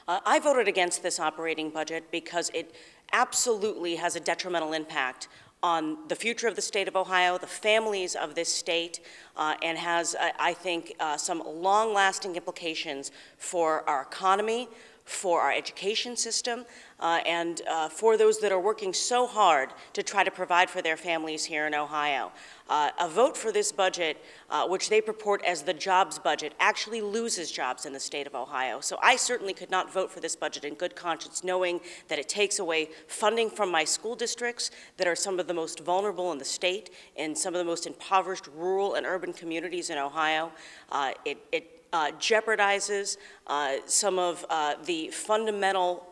I voted against this operating budget because it absolutely has a detrimental impact on the future of the state of Ohio, the families of this state, and has, I think, some long-lasting implications for our economy, for our education system, and for those that are working so hard to try to provide for their families here in Ohio. A vote for this budget, which they purport as the jobs budget, actually loses jobs in the state of Ohio. So I certainly could not vote for this budget in good conscience, knowing that it takes away funding from my school districts that are some of the most vulnerable in the state and some of the most impoverished rural and urban communities in Ohio. It jeopardizes some of the fundamental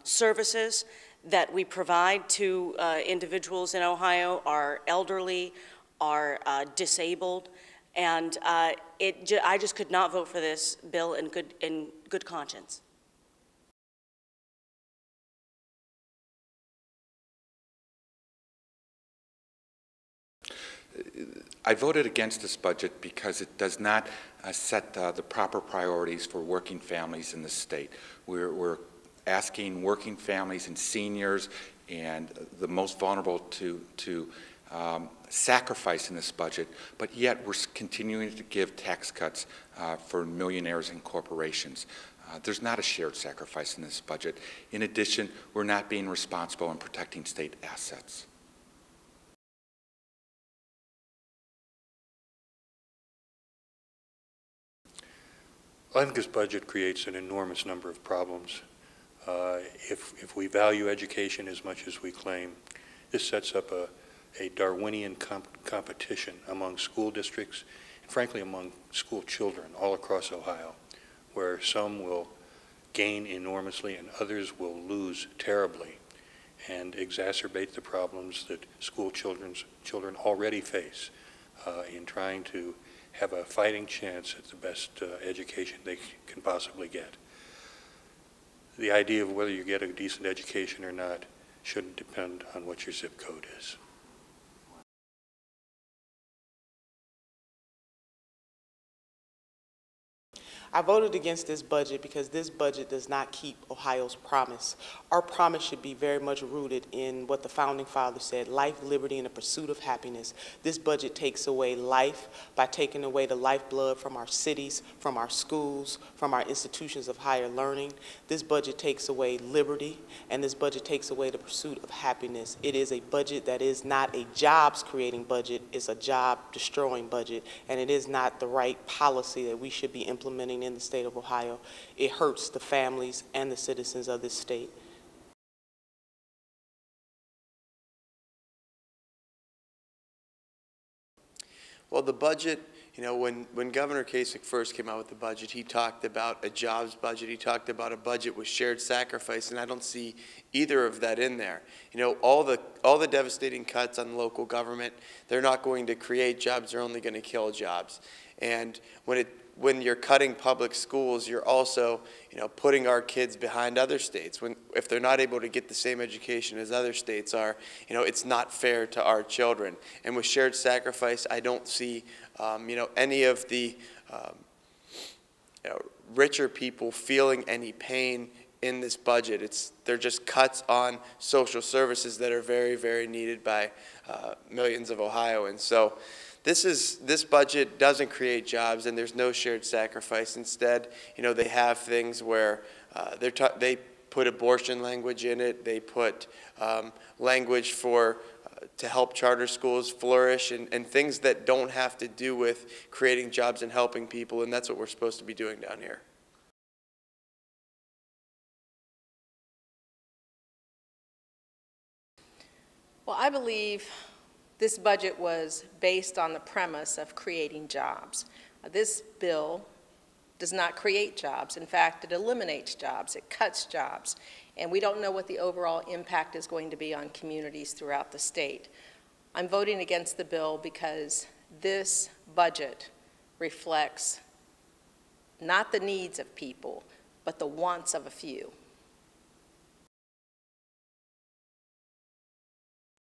services that we provide to individuals in Ohio, our elderly, are disabled, and I just could not vote for this bill in good conscience. I voted against this budget because it does not set the proper priorities for working families in the state. We're asking working families and seniors and the most vulnerable to sacrifice in this budget, but yet we're continuing to give tax cuts for millionaires and corporations. There's not a shared sacrifice in this budget. In addition, we're not being responsible in protecting state assets. I think this budget creates an enormous number of problems. If we value education as much as we claim, this sets up a Darwinian competition among school districts and frankly among school children all across Ohio, where some will gain enormously and others will lose terribly and exacerbate the problems that school children already face in trying to have a fighting chance at the best education they can possibly get. The idea of whether you get a decent education or not shouldn't depend on what your zip code is. I voted against this budget because this budget does not keep Ohio's promise. Our promise should be very much rooted in what the Founding Fathers said, life, liberty, and the pursuit of happiness. This budget takes away life by taking away the lifeblood from our cities, from our schools, from our institutions of higher learning. This budget takes away liberty, and this budget takes away the pursuit of happiness. It is a budget that is not a jobs-creating budget, it's a job-destroying budget, and it is not the right policy that we should be implementing in the state of Ohio. It hurts the families and the citizens of this state. Well, the budget, you know, when Governor Kasich first came out with the budget, he talked about a jobs budget. He talked about a budget with shared sacrifice, and I don't see either of that in there. You know, all the devastating cuts on local government, they're not going to create jobs. They're only going to kill jobs. And when you're cutting public schools, you're also, you know, putting our kids behind other states. If they're not able to get the same education as other states are, you know, it's not fair to our children. And with shared sacrifice, I don't see, you know, any of the you know, richer people feeling any pain in this budget. They're just cuts on social services that are very, very needed by millions of Ohioans. So this budget doesn't create jobs, and there's no shared sacrifice. Instead, you know, they have things where they put abortion language in it. They put language for to help charter schools flourish, and things that don't have to do with creating jobs and helping people, and that's what we're supposed to be doing down here. Well, I believe this budget was based on the premise of creating jobs. This bill does not create jobs. In fact, it eliminates jobs, it cuts jobs, and we don't know what the overall impact is going to be on communities throughout the state. I'm voting against the bill because this budget reflects not the needs of people, but the wants of a few.